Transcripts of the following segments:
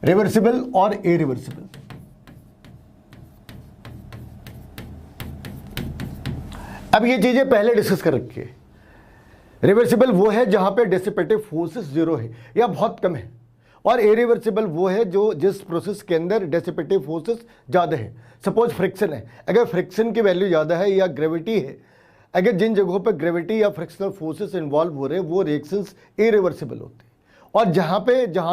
Reversible और irreversible. अब ये चीजें पहले डिस्कस कर रखी है। रिवर्सिबल वो है जहां पे डिसिपेटिव फोर्सेस जीरो है या बहुत कम है, और इरिवर्सिबल वो है जो जिस प्रोसेस के अंदर डिसिपेटिव फोर्सेस ज़्यादा है। सपोज फ्रिक्शन है, अगर फ्रिक्शन की वैल्यू ज़्यादा है या ग्रेविटी है, अगर जिन जगहों पर ग्रेविटी या फ्रिक्शनल फोर्सेस इन्वॉल्व हो रहे हैं वो रिएक्शंस इरिवर्सिबल होते हैं। और जहाँ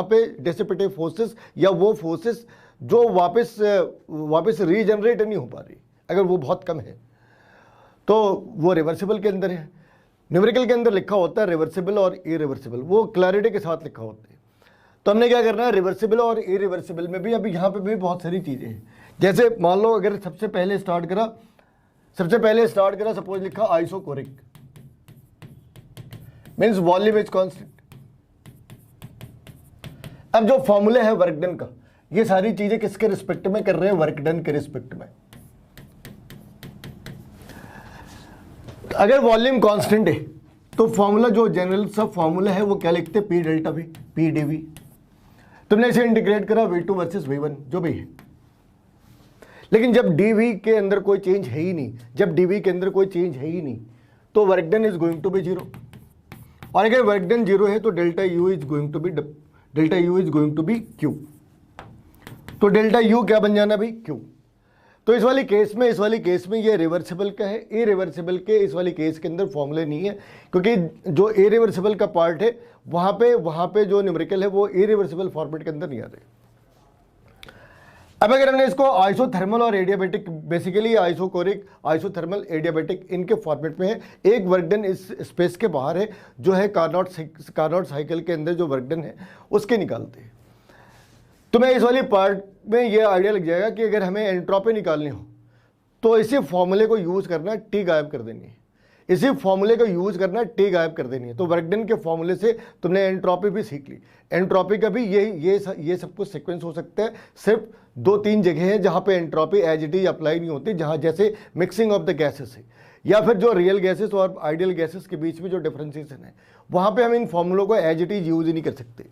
पे डिसिपेटिव फोर्सेस या वो फोर्सेस जो वापस रीजनरेट नहीं हो पा रही, अगर वो बहुत कम है तो वो रिवर्सिबल के अंदर है। न्यूमेरिकल के अंदर लिखा होता है रिवर्सिबल और इरिवर्सिबल, वो क्लैरिटी के साथ लिखा होता है। तो हमने क्या करना है, रिवर्सिबल और इरिवर्सिबल में भी अभी यहाँ पे भी बहुत सारी चीज़ें हैं। जैसे मान लो अगर सबसे पहले स्टार्ट करा सपोज लिखा isochoric, means volume is constant. अब जो फॉर्मूला है वर्क डन का, ये सारी चीजें किसके रिस्पेक्ट में कर रहे हैं, वर्क डन के रिस्पेक्ट में। अगर वॉल्यूम कांस्टेंट है तो फॉर्मूला जो जनरल सा फॉर्मूला है वो क्या लिखते हैं, p delta v p d v. तुमने इसे इंटीग्रेट करा V2 वर्सेस V1 जो भी है, लेकिन जब dv के अंदर कोई चेंज है ही नहीं, तो work done is going to be zero. और अगर वर्क डन जीरो है तो delta u is going to be q। तो डेल्टा u क्या बन जाना भाई, q। तो इस वाली केस में ये रिवर्सिबल का है। इरिवर्सिबल के इस वाली केस के अंदर फॉर्मूले नहीं है, क्योंकि जो इरिवर्सिबल का पार्ट है वहां पे जो न्यूमेरिकल है वो इरिवर्सिबल फॉर्मेट के अंदर नहीं आ रहे। अब अगर हमने इसको आइसोथर्मल और adiabatic, basically isochoric, isothermal, adiabatic इनके फॉर्मेट में है। एक वर्क डन इस स्पेस के बाहर है जो है कार्नोट साइकिल के अंदर जो वर्क डन है उसके निकालते हैं। तुम्हें इस वाली पार्ट में ये आइडिया लग जाएगा कि अगर हमें एंट्रोपी निकालनी हो तो इसी फॉर्मूले को यूज़ करना, टी गायब कर देनी है। तो वर्क डन के फॉर्मूले से तुमने एंट्रोपी भी सीख ली। एंट्रोपी का भी ये सब कुछ सीक्वेंस हो सकता है। सिर्फ 2-3 जगह हैं जहाँ पे entropy as it is apply नहीं होती, जहाँ जैसे मिक्सिंग ऑफ द गैसेस है या फिर जो रियल गैसेस और आइडियल गैसेस के बीच में जो डिफ्रेंसिएशन है, वहाँ पे हम इन फॉर्मूलों को एज इट इज यूज ही नहीं कर सकते।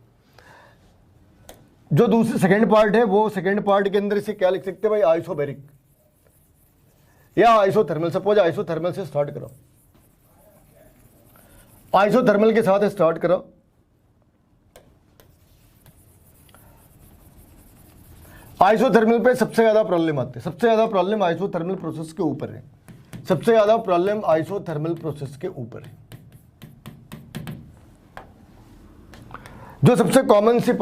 जो दूसरी सेकेंड पार्ट है, वो सेकेंड पार्ट के अंदर इसे क्या लिख सकते हैं भाई, आइसोबेरिक या आइसोथर्मल। सपोज आइसोथर्मल से स्टार्ट करो, आइसोथर्मल के साथ स्टार्ट करो। आइसोथर्मल पे सबसे ज्यादा प्रॉब्लम आते हैं, सबसे ज्यादा प्रॉब्लम आइसोथर्मल प्रोसेस के ऊपर है, जो सबसे कॉमन सी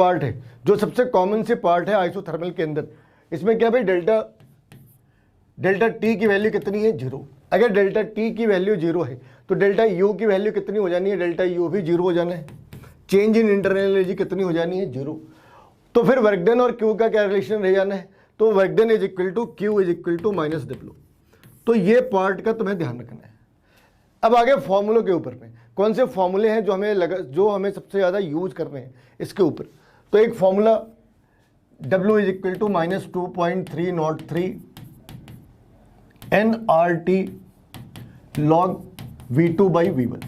पार्ट है आइसोथर्मल के अंदर। इसमें क्या भाई, डेल्टा टी की वैल्यू कितनी है, जीरो। अगर डेल्टा टी की वैल्यू जीरो है तो डेल्टा यू की वैल्यू कितनी हो जानी है, डेल्टा यू भी जीरो हो जाना है। चेंज इन इंटरनल एनर्जी कितनी हो जानी है, जीरो। तो फिर वर्क डन और क्यू का क्या रिलेशन रह जाना है, तो work done is equal to Q is equal to minus W. तो ये पार्ट का तुम्हें ध्यान रखना है। अब आगे फॉर्मूलों के ऊपर में कौन से फॉर्मूले हैं जो हमें सबसे ज़्यादा यूज करने हैं इसके ऊपर। तो एक formula W is equal to minus 2.303 nRT log V2 by V1।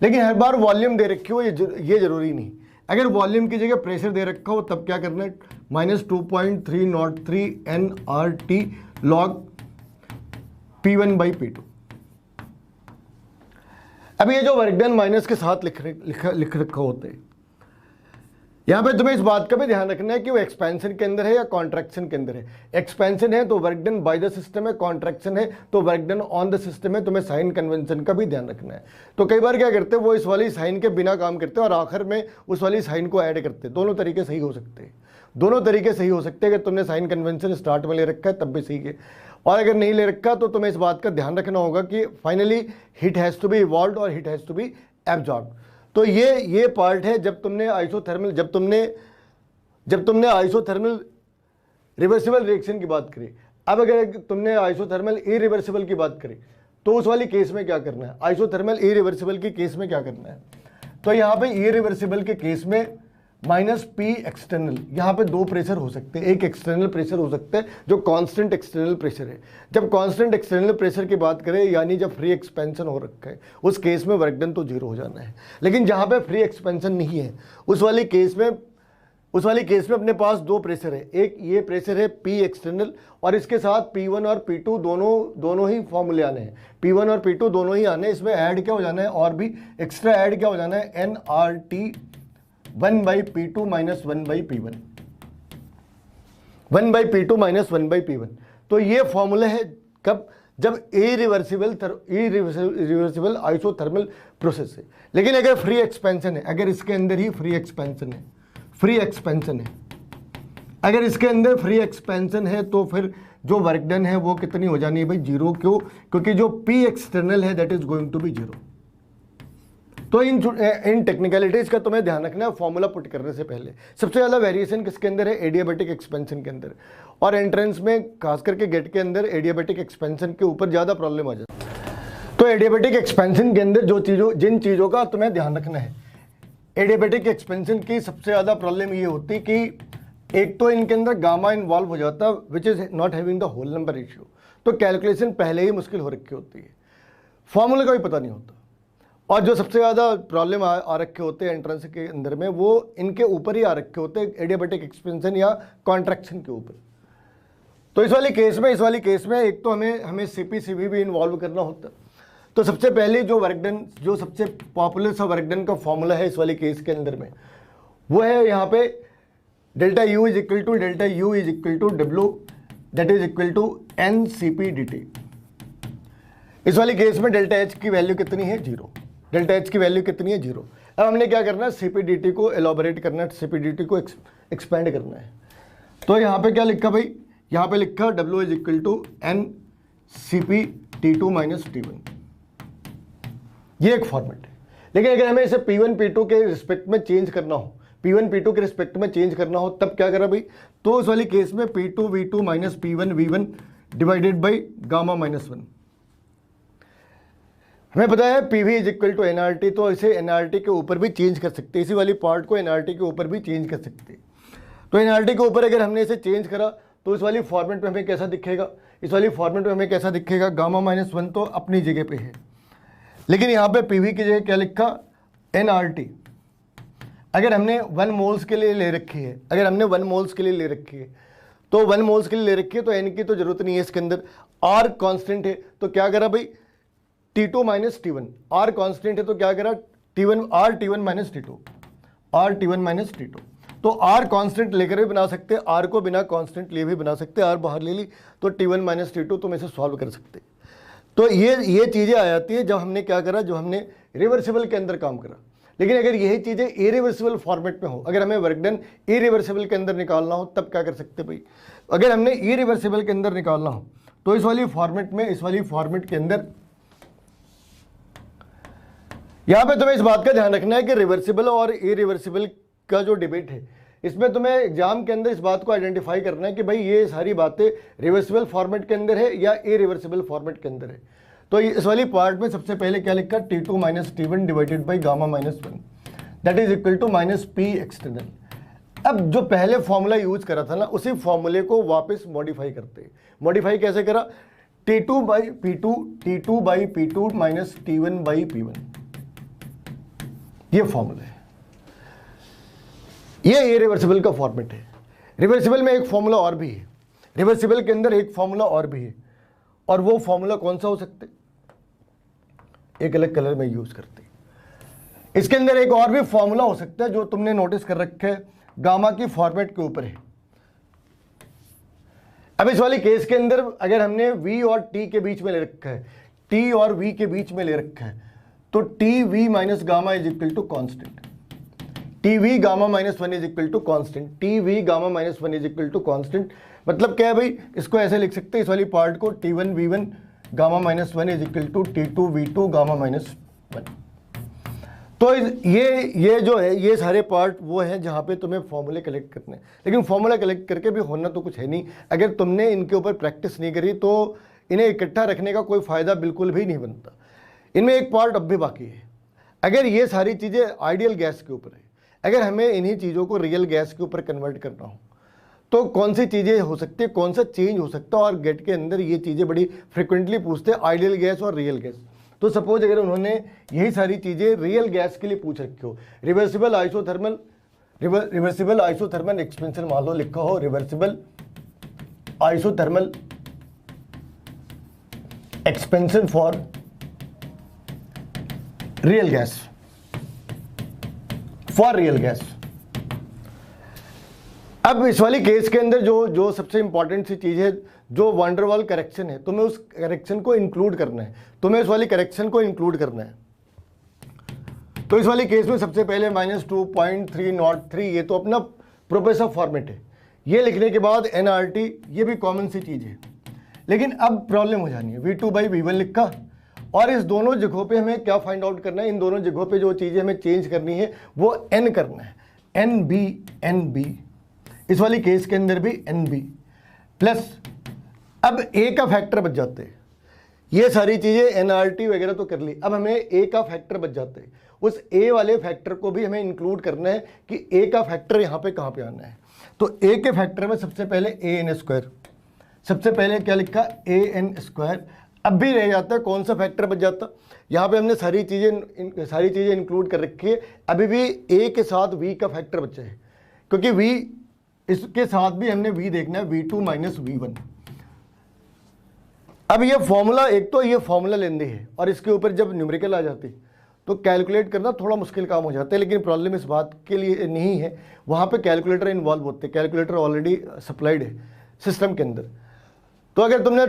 लेकिन हर बार वॉल्यूम दे रखी हो ये जरूरी नहीं। अगर वॉल्यूम की जगह प्रेशर दे रखा हो तब क्या करना है, minus 2.303 nRT log P1 by P2। अब ये जो वर्क डन माइनस के साथ लिख रखा होता है, यहां पे तुम्हें इस बात का भी ध्यान रखना है कि वो एक्सपेंशन के अंदर है या कॉन्ट्रैक्शन के अंदर है। एक्सपेंशन है तो work done by the system है, कॉन्ट्रैक्शन है तो work done on the system है। तुम्हें साइन कन्वेंशन का भी ध्यान रखना है। तो कई बार क्या करते हैं, वो इस वाली साइन के बिना काम करते हैं और आखिर में उस वाली साइन को ऐड करते हैं। दोनों तरीके सही हो सकते हैं। अगर तुमने साइन कन्वेंशन स्टार्ट में ले रखा है तब भी सही है, और अगर नहीं ले रखा तो तुम्हें इस बात का ध्यान रखना होगा कि finally heat has to be evolved और heat has to be absorbed. तो ये पार्ट है जब तुमने आइसोथर्मल रिवर्सिबल रिएक्शन की बात करी। अब अगर तुमने आइसोथर्मल इरिवर्सिबल की बात करी तो उस वाली केस में क्या करना है, आइसोथर्मल इरिवर्सिबल की केस में क्या करना है। तो यहाँ पे इरिवर्सिबल के केस में माइनस पी एक्सटर्नल, यहाँ पे दो प्रेशर हो सकते हैं। एक एक्सटर्नल प्रेशर हो सकता है जो कांस्टेंट एक्सटर्नल प्रेशर है। जब कांस्टेंट एक्सटर्नल प्रेशर की बात करें, यानी जब फ्री एक्सपेंशन हो रखा है, उस केस में वर्क डन तो जीरो हो जाना है। लेकिन जहाँ पे फ्री एक्सपेंशन नहीं है उस वाली केस में उस वाली केस में अपने पास दो प्रेशर है, एक ये प्रेशर है P एक्सटर्नल और इसके साथ P1 और P2 दोनों ही फॉर्मूले आने हैं, P1 और P2 दोनों ही आने हैं। इसमें ऐड क्या हो जाना है और भी एक्स्ट्रा ऐड क्या हो जाना है, nRT 1/P2 minus 1/P1, 1/P2 minus 1/P1। तो ये फॉर्मूला है कब, जब इरिवर्सिबल आइसोथर्मल प्रोसेस है। लेकिन अगर फ्री एक्सपेंशन है, अगर इसके अंदर ही फ्री एक्सपेंशन है, अगर इसके अंदर फ्री एक्सपेंशन है तो फिर जो वर्क डन है वो कितनी हो जानी है भाई, जीरो। क्यों? क्योंकि जो P एक्सटर्नल है that is going to be zero. तो इन टेक्निकलिटीज का तुम्हें ध्यान रखना है फॉर्मूला पुट करने से पहले। सबसे ज़्यादा वेरिएशन किसके अंदर है, एडियाबैटिक एक्सपेंशन के अंदर, और एंट्रेंस में खास करके गेट के अंदर एडियाबैटिक एक्सपेंशन के ऊपर ज़्यादा प्रॉब्लम आ जाती है। तो एडियाबैटिक एक्सपेंशन के अंदर जिन चीज़ों का तुम्हें ध्यान रखना है, एडियाबैटिक एक्सपेंशन की सबसे ज़्यादा प्रॉब्लम ये होती कि एक तो इनके अंदर गामा इन्वॉल्व हो जाता which is not having the whole number ratio, तो कैलकुलेशन पहले ही मुश्किल हो रखी होती है, फॉर्मूले का भी पता नहीं होता। और जो सबसे ज़्यादा प्रॉब्लम आ रखे होते हैं एंट्रेंस के अंदर में, वो इनके ऊपर ही आ रखे होते हैं, एडियाबैटिक एक्सपेंशन या कॉन्ट्रैक्शन के ऊपर। तो इस वाली केस में एक तो हमें CP/CV भी इन्वॉल्व करना होता। तो सबसे पहले जो वर्क डन, जो सबसे पॉपुलर सा वर्क डन का फॉर्मूला है इस वाली केस के अंदर में, वो है यहाँ पे delta U is equal to W that is equal to NCP/dt। इस वाली केस में डेल्टा H की वैल्यू कितनी है, जीरो। डेल्टा H की वैल्यू कितनी है, जीरो। अब हमने क्या करना है, CP/dt को एलोबरेट करना है, CP/dt को एक्सपेंड करना है। तो यहाँ पे क्या लिखा भाई, यहाँ पे लिखा W is equal to NCP/T2 minus T1। ये एक फॉर्मेट है। लेकिन अगर हमें इसे P1 P2 के रिस्पेक्ट में चेंज करना हो, P1 P2 के रिस्पेक्ट में चेंज करना हो, तब क्या करा भाई, तो उस वाली केस में P2 V2 minus P1 V1 divided by gamma minus 1। हमें पता है PV is equal to NRT, तो इसे NRT के ऊपर भी चेंज कर सकते हैं, इसी वाली पार्ट को NRT के ऊपर भी चेंज कर सकते हैं। तो NRT के ऊपर अगर हमने इसे चेंज करा तो इस वाली फॉर्मेट में हमें कैसा दिखेगा, गामा माइनस 1 तो अपनी जगह पे है, लेकिन यहाँ पे PV की जगह क्या लिखा, NRT। अगर हमने 1 मोल्स के लिए ले रखी है, तो 1 मोल्स के लिए ले रखी है तो N की तो जरूरत नहीं है इसके अंदर, R कांस्टेंट है तो क्या करा भाई, T2 minus T1, R constant है तो क्या करा, T1 माइनस T2। तो R कांस्टेंट लेकर भी बना सकते हैं, R को बिना कांस्टेंट लिए भी बना सकते हैं, R बाहर ले ली तो T1 माइनस T2 तुम इसे सॉल्व कर सकते हैं। तो ये चीज़ें आ जाती है जब हमने क्या करा, जो हमने रिवर्सिबल के अंदर काम करा। लेकिन अगर यही चीज़ें इरिवर्सिबल फॉर्मेट में हो, अगर हमें वर्क डन इरिवर्सिबल के अंदर निकालना हो, तब क्या कर सकते भाई, अगर हमने इरिवर्सिबल के अंदर निकालना हो तो इस वाली फॉर्मेट के अंदर यहाँ पे तुम्हें इस बात का ध्यान रखना है कि रिवर्सिबल और इरिवर्सिबल का जो डिबेट है, इसमें तुम्हें एग्जाम के अंदर इस बात को आइडेंटिफाई करना है कि भाई ये सारी बातें रिवर्सिबल फॉर्मेट के अंदर है या इरिवर्सिबल फॉर्मेट के अंदर है। तो इस वाली पार्ट में सबसे पहले क्या लिखा, T2 minus T1 divided by gamma minus 1 that is equal to minus P external. अब जो पहले फॉर्मूला यूज करा था ना, उसी फॉर्मूले को वापस मॉडिफाई करते हैं। मॉडिफाई कैसे करा, T2 by P2 minus T1 by P1, ये फॉर्मूला है, ये इरिवर्सिबल का फॉर्मेट है। रिवर्सिबल में एक फॉर्मूला और भी है, रिवर्सिबल के अंदर एक फॉर्मूला और भी है, और वो फॉर्मूला कौन सा हो सकता है, एक अलग कलर में यूज करते हैं। इसके अंदर एक और भी फॉर्मूला हो सकता है जो तुमने नोटिस कर रखा है, गामा की फॉर्मेट के ऊपर है। अब इस वाली केस के अंदर अगर हमने V और T के बीच में ले रखा है, T और V के बीच में ले रखा है, तो TV minus gamma is equal to constant, TV gamma minus 1 is equal to constant, TV gamma minus 1 is equal to constant. मतलब क्या है भाई, इसको ऐसे लिख सकते हैं, इस वाली पार्ट को T1 V1 gamma minus 1 is equal to T2 V2 gamma minus 1। तो ये जो है, ये सारे पार्ट वो हैं जहाँ पे तुम्हें फॉर्मूले कलेक्ट करने हैं। लेकिन फॉर्मूला कलेक्ट करके भी होना तो कुछ है नहीं, अगर तुमने इनके ऊपर प्रैक्टिस नहीं करी तो इन्हें इकट्ठा रखने का कोई फ़ायदा बिल्कुल भी नहीं बनता। इनमें एक पार्ट अब भी बाकी है। अगर ये सारी चीज़ें आइडियल गैस के ऊपर है, अगर हमें इन्हीं चीज़ों को रियल गैस के ऊपर कन्वर्ट करना हो तो कौन सी चीज़ें हो सकती है, कौन सा चेंज हो सकता है, और गेट के अंदर ये चीज़ें बड़ी फ्रिक्वेंटली पूछते हैं, आइडियल गैस और रियल गैस। तो सपोज अगर उन्होंने यही सारी चीज़ें रियल गैस के लिए पूछ रखी हो, reversible isothermal reversible isothermal expansion मान लो लिखा हो, reversible isothermal expansion for real gas, for real gas. अब इस वाली केस के अंदर जो सबसे इंपॉर्टेंट सी चीज है, जो वैन डर वाल करेक्शन है, तुम्हें उस करेक्शन को इंक्लूड करना है, तुम्हें इस वाली करेक्शन को इंक्लूड करना है। तो इस वाली केस में सबसे पहले -2.303, ये तो अपना प्रोपेसर फॉर्मेट है, ये लिखने के बाद NRT, ये भी कॉमन सी चीज है। लेकिन अब प्रॉब्लम हो जानी है, V2/V1 लिखा, और इस दोनों जगहों पे हमें क्या फाइंड आउट करना है, इन दोनों जगहों पे जो चीजें हमें चेंज करनी है वो n करना है, NB, इस वाली केस के अंदर भी NB प्लस, अब A का फैक्टर बच जाते हैं, ये सारी चीजें NRT वगैरह तो कर ली, अब हमें A का फैक्टर बच जाते हैं, उस A वाले फैक्टर को भी हमें इंक्लूड करना है कि A का फैक्टर यहाँ पे कहाँ पे आना है। तो A के फैक्टर में सबसे पहले AN², सबसे पहले क्या लिखा, AN²। अब भी रह जाता है कौन सा फैक्टर बच जाता, यहाँ पे हमने सारी चीज़ें इंक्लूड कर रखी है, अभी भी A के साथ V का फैक्टर बचा है, क्योंकि V इसके साथ भी हमने V देखना है, V2 - V1। अब ये फॉर्मूला, एक तो ये फॉर्मूला लेंदे है, और इसके ऊपर जब न्यूमेरिकल आ जाती तो कैलकुलेट करना थोड़ा मुश्किल काम हो जाता है। लेकिन प्रॉब्लम इस बात के लिए नहीं है, वहाँ पे कैलकुलेटर इन्वॉल्व होते हैं, कैलकुलेटर ऑलरेडी सप्लाइड है सिस्टम के अंदर। तो अगर तुमने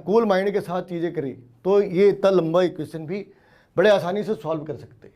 कूल माइंड के साथ चीज़ें करी तो ये इतना लंबा इक्वेशन भी बड़े आसानी से सॉल्व कर सकते हैं।